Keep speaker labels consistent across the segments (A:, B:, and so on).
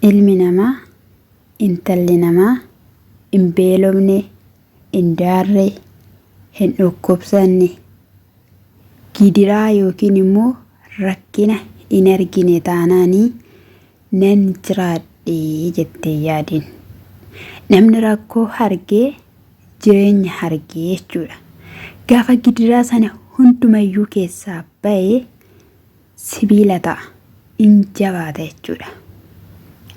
A: ilmi namaa, intalli namaa hin beelofne, hin daarre, hin dhukkubsanne, gidiraa yookiin immoo rakkina hin argine taanaanii nan jiraadhe jettee yaadin. Namni rakkoo argee jireenya argee jechuudha. Gaafa gidiraa sana hundumayyuu keessaa ba'ee sibiila ta'a, hin jabaata jechuudha.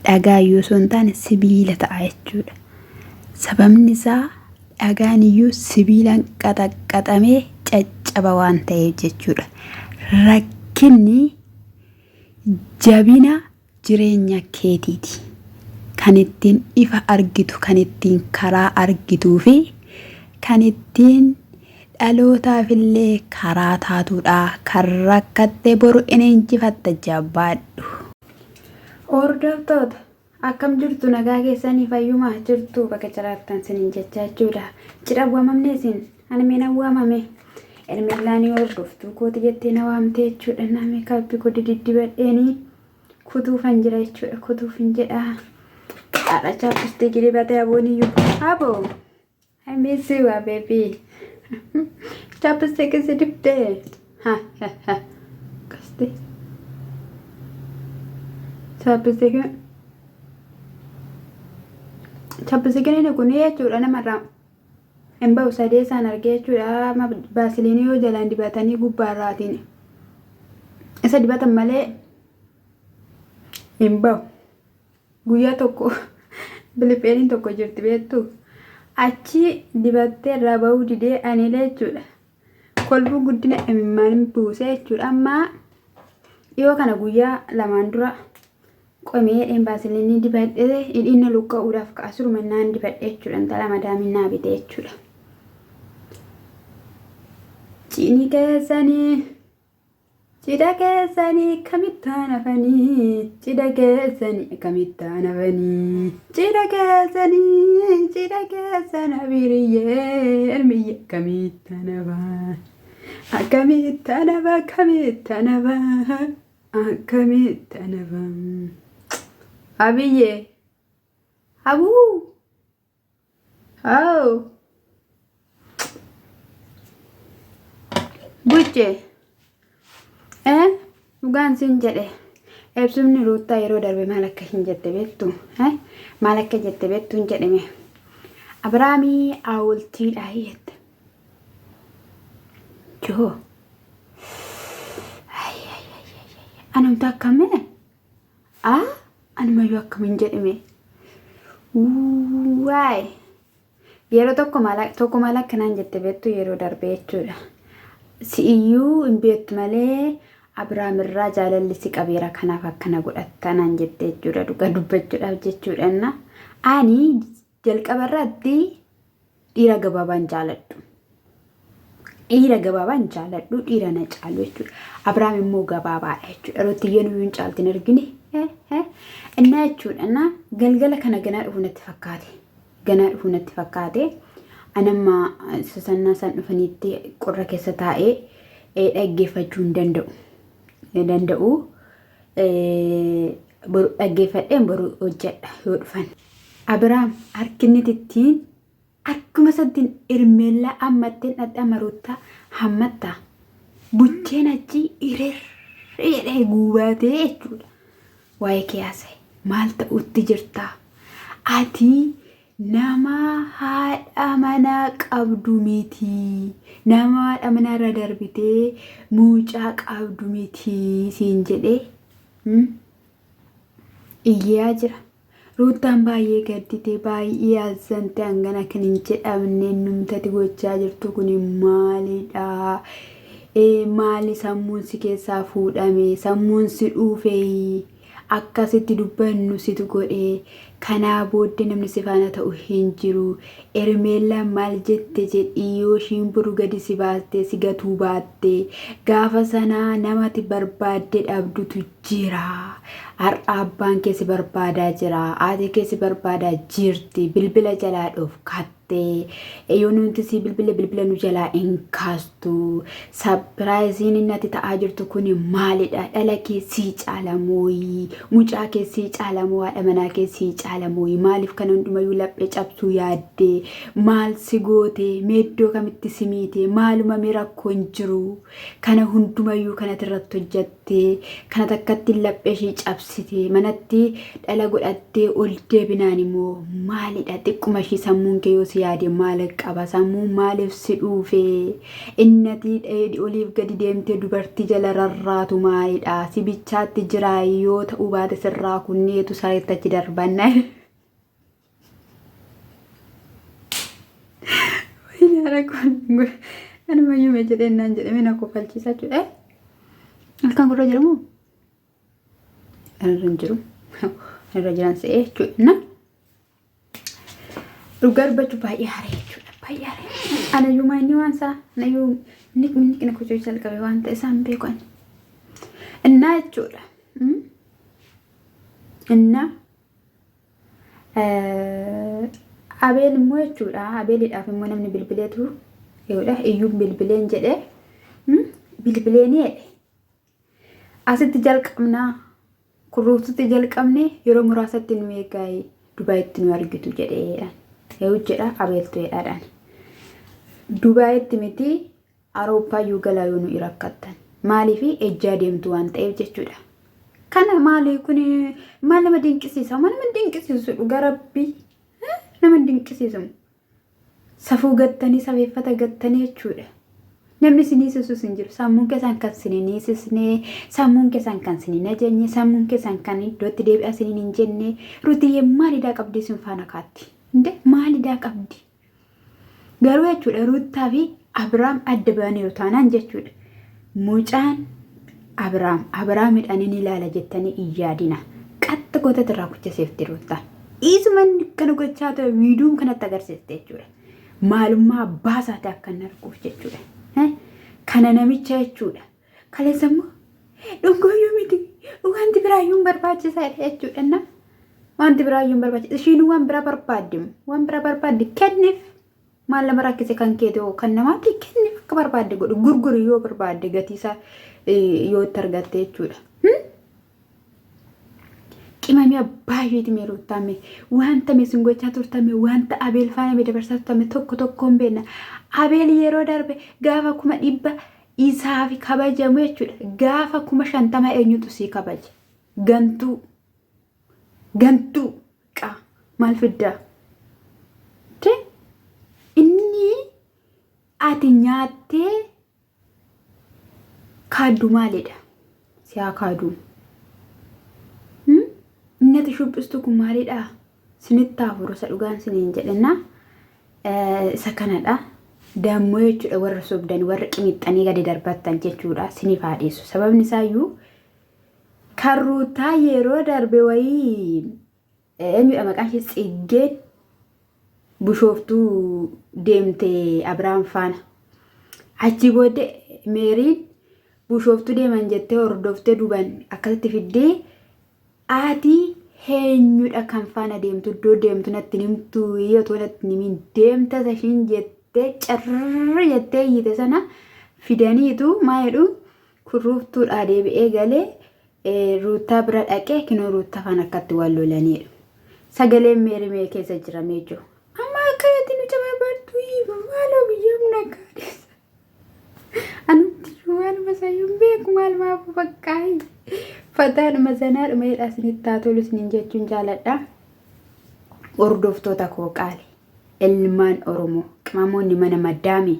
A: Dhagaa iyyuu osoo hin taane sibiila ta'a jechuudha. Sababni isaa dhagaan iyyuu sibiilaan qaxamee caccaba waan ta'eef jechuudha. Rakkinni jabina jireenya keetiiti. Kan ittiin ifa argitu, kan ittiin karaa argituu fi kan ittiin dhalootaaf illee karaa taatuudha. Kan rakkattee boru in injifatta jabaadhu. Hordoftoota akkam jirtu, nagaa keessanii fayyumaa jirtu, bakka jiraattan siniin jechaa jechuudha. Cidha waamamne isin ani mee nan waamame ilmillaanii hordoftuu kooti jettee na waamte jechuudha. Namni kaabbii kodi diddibadheeni kutuufan jira jechuudha. Kutuufin jedha haadha chaappistee gidibate abooniyyuu abo I miss you baby. Chaappistee keessa dibdee kaste chaappistee keneen kun jechuudha. Namarraa hin ba'u sadee isaan argee jechuudha. Baasiliinii yoo jalaan dibatanii gubbaarraatiin isa dibatan malee hin ba'u. Guyyaa tokko bilipeeniin tokko jirti beektu achi dibattee irraa ba'uu didee aniilee jechuudha. Kolbuu guddina imimmaan buusee jechuudha. Amma dhiyoo kana guyyaa lamaan dura qomee dheen baasiliinii dibadhee hidhiinna luqqa'uudhaaf kaasiruma naan dibadhee jechuudha. Intala madaaminaa bitee jechuudha. Cidha keessanii kamittaan hafanii, cidha keessanii kamittaan hafanii, cidha keessan hafiriyyee elmiyyee kamittaan hafaa, akamittaan hafaa, akamittaan hafaa, akamittaan hafaa. Abiyyee abuu hoo buccee dhugaan sin jedhe eebsumni ruuttaa yeroo darbe maal akka hin jette beektu maal akka jette beektu hin jedhame Abrahaamii awultiidha jette joo anamta akkame animayyuu akkam hin jedhame waay yeroo tokko maal akkanaan jette beektu yeroo darbe jechuudha. Si'iyyuu hin beektu malee Abrahaam irraa jaalalli si qabeera kanaaf akkana godhattanaan jette jechuudha. Dhuga dubbachuudhaaf jechuudha. Ani jalqaba irratti dhiira gabaabaan jaaladhu. Dhiira gabaabaan jaaladhu, dhiira na caalu jechuudha. Abrahaam immoo gabaabaadha jechuudha. Rootiyyeen iyyuu hin caalti hin argine. Innaa jechuudha. Galgala kana ganaa dhufu natti fakkaate. Anamma sasannaa san dhufaniitti qorra keessa taa'ee dhaggeeffachuu hin danda'u. Boru dhaggeeffadheen boru hojjedha yoo dhufan. Abrahaam harkinni ittiin akkuma sattiin irmeellaa ammatteen dhadhaa maroottaa hammattaa bucheen achi ireerreedha guubatee jechuudha. Waa'ee kiyaase maal ta'utti jirtaa? Ati nama haadha manaa qabdu miti. Nama haadha manaa irra darbitee mucaa qabdu miti siin jedhee iyyaa jira. Ruuttaan baay'ee gaddite, baay'ee azzante hangana kan hin jedhamne numtati gochaa jirtu kun maalidha? Maali sammuun si keessaa fuudhame? Sammuun si dhuufe akkasitti dubbannu situ godhe. Kanaa booddee namni si faana ta'u hin jiru. Ermeellaan maal jette jedhii yoo ishiin boru gadi si baaste si gatuu baatte gaafa sanaa namatti barbaadde dhabdutu jira. Abbaan keessi barbaadaa jira. Haati keessi barbaadaa jirti. Bilbila jalaa dhuuf kattee. Yoo nuti si bilbila nu jalaa hin kaastu. Saapiraayiziin inni ati ta'aa jirtu kun maalidha? Dhala keessii caalamoo? Mucaa keessii caalamoo? Haadha manaa keessii caalamoo? Maaliif kana hundumayyuu laphee cabsuu yaaddee? Maal si goote? Meeddoo kamitti si miite? Maaluma rakkoo hin jiru? Kana hundumayyuu kanatti irratti hojjattee kana takkatti laphee ishii cabsite manatti dhala godhattee ol deebinaan immoo maalidha? Xiqquma ishii sammuun kee yoo si yaade maal qaba? Sammuun maaliif si dhuufe? Innati oliif gadi deemtee dubartii jala rarraatu maalidha? Si bichaatti jira yoo ta'uu baate sirraa kunneetu sareetti achi darbanna. Anuma yume jedheenaan jedhame na kofalchiisaa jechuudha. Halkan gurra jedhamu irra jiru irra jiran se'ee jechuudha. Dhugaa dubbachuu baay'ee haaree jechuudha. Baay'ee haaree. Ana yumaa inni waan isaa na yuu niqna kuchuu jalqabe waan ta'e isaan beekan. Innaa jechuudha. Innaa Abeel immoo jechuudha. Abeelidhaaf immoo namni bilbileetu jechuudha. Iyyuun bilbileen jedhee bilbileen jedhe. Asitti jalqabnaa kurruututti jalqabne yeroo muraasatti nu eegaayee Dubaayitti nu argitu jedheedhaan. Yoo jedha Abeeltu jedhaadhaan. Dubaayitti miti Awurooppaayyuu galaa yoo nu rakkattan. Maaliif ejjaa deemtu waan ta'eef jechuudha. Kana maali kun maal nama dinqisiisa? Maal nama dinqisiisu dhugaa Rabbii? Nama dinqisiisu. Safuu gattanii safeeffata gattanii jechuudha. Namni sinisisu hin jiru. Sammuun keessan kan sinisisne, sammuun keessan kan sininajenne, sammuun keessan kan iddootti deebi'a sinin hin jenne. Rutiyyee maaliidhaa qabdi sin faana kaatti? Inde maaliidhaa qabdi? Garuu jechuudha Ruuttaa fi Abiraam adda ba'anii taanaan jechuudha. Mucaan Abiraamidhaan inni ilaala jettanii iyyaadina. Qatta gootatti irraa kuchiseefti Ruuttaa. Isuman kana gochaa ta'e viidiyoon kanatti agarsiiste jechuudha. Maalummaa abbaa isaati akka hin arguuf jechuudha. Kana namicha jechuudha. Kaleessa immoo dhungooyyuu miti wanti biraayyuun barbaachisaadha jechuudha. Wanti biraayyuun barbaachisa. Ishiin waan biraa barbaaddimu. Waan biraa barbaaddi kenniif. Maal nama rakkise kan keetoo kan namaatti kenniif akka barbaadde godhu. Gurguri yoo barbaadde gatiisaa yoo itti argatte jechuudha. Qimamii abbaa isheeti mee Ruuttaame wanta meesin gochaa turtame wanta Abeel faana mee dabarsaa turtame tokkoon beekna. Abeel yeroo darbe gaafa 100 isaaf kabajamu jechuudha. Gaafa 50 eenyutu sii kabaje? Gantuu qaa maal fiddaa? Inni ati nyaattee kaaddu maalidha? Siyaa kaaduu. Innati shubbistu kun maalidha? Sinitti afuru isa dhugaan siniin jedhena. Isa kanadha. Dammoo jechuudha warra sobdan warra qimixxanii gadi darbattan jechuudha siniif haadheessu. Sababni isaayyuu kan Ruuttaa yeroo darbe wayii eenyudha maqaan ishee Tsiggeen Bishooftuu deemte Abiraam faana. Achi booddee Meeriin Bishooftuu deeman jettee hordoftee duban akkasitti fiddee ati eenyudha kan faana deemtu iddoo deemtu natti nimtu yoo natti nimin deemta sashiin jettee carra jettee hiite sana fidaniitu maa jedhu kurruuftuudha deebi'ee galee Ruuttaa bira dhaqee kinoo Ruuttaa faana akkatti wal lolaniidha. Sagaleen Meerimee keessa jiramee jiru. Amma akkatti nu jabaa bartuu maaloo biyyoom nagaadeessa. Anutti waan masayyuun beeku maal maafu baqqaayi. Fataadhuma sanaadhuma jedhaa sinitti haa tolu sinin jechuun jaaladha. Hordoftoota koo qaali. Ilmaan Oromoo qimamoonni mana maddaami.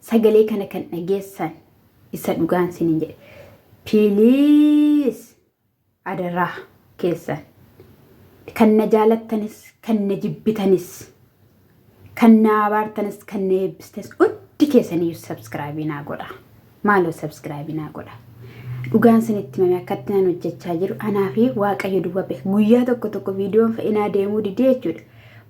A: Sagalee kana kan dhageessan isa dhugaan sinin jedhe. Piliis adaraa keessan. Kan na jaalattanis, kan na jibbitanis, kan na abaartanis, kan na eebbistanis hundi keessaniyyuu sabskraabii naa godha. Maaloo sabskraabii naa godha. Dhugaan sinitti himame akkatti nan hojjechaa jiru anaa fi Waaqayyo duwwaa beeka. Guyyaa tokko viidiyoon fe'inaa deemuu didee jechuudha.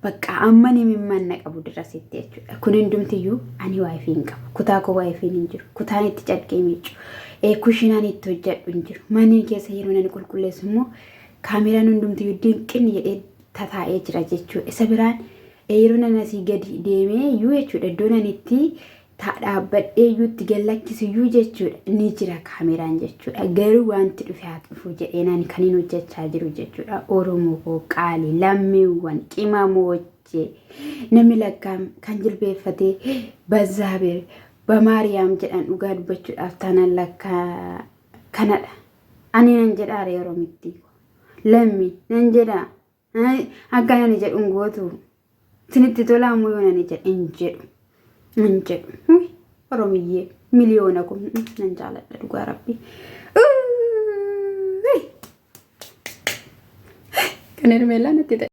A: bakka amman himimman qabu dirasitti jechuudha. Kun hundumtiyyuu ani wifi hin qabu. Kutaa ko wifi hin jiru. Kutaan itti calqee miicu. Kushinaan itti hojjedhu hin jiru. Manni keessa yeroo nani qulqulleessu immoo kaameraan hundumtiyyuu dinqin jedhee tataa'ee jira jechuudha. Isa biraan yeroo nani asii gadi deemee iyyuu jechuudha. Iddoo nani itti dhaabbadhee iyyuu itti gallakkisu iyyuu jechuudha. Ni jira kaameraan jechuudha. Garuu wanti dhufe haa dhufu jedhee nani kan hin hojjechaa jiru jechuudha. Oromoo koo qaalii lammiiwwan qimamoochee namni lakkaam kan jilbeeffatee Bazzaabeer Bamaariyaam jedhan dhugaa dubbachuudhaaf taanaan lakkaa kanadha. Ani nan jedhaa Oromitti lammi nan jedhaa akka nani jedhuun gootu sinitti tolaa ammoo yoo nani jedhu hin jedhu Oromiyyee miliyoona kun nan jaaladha dhugaa rabbi. Kan hirmeellaa natti ta'e.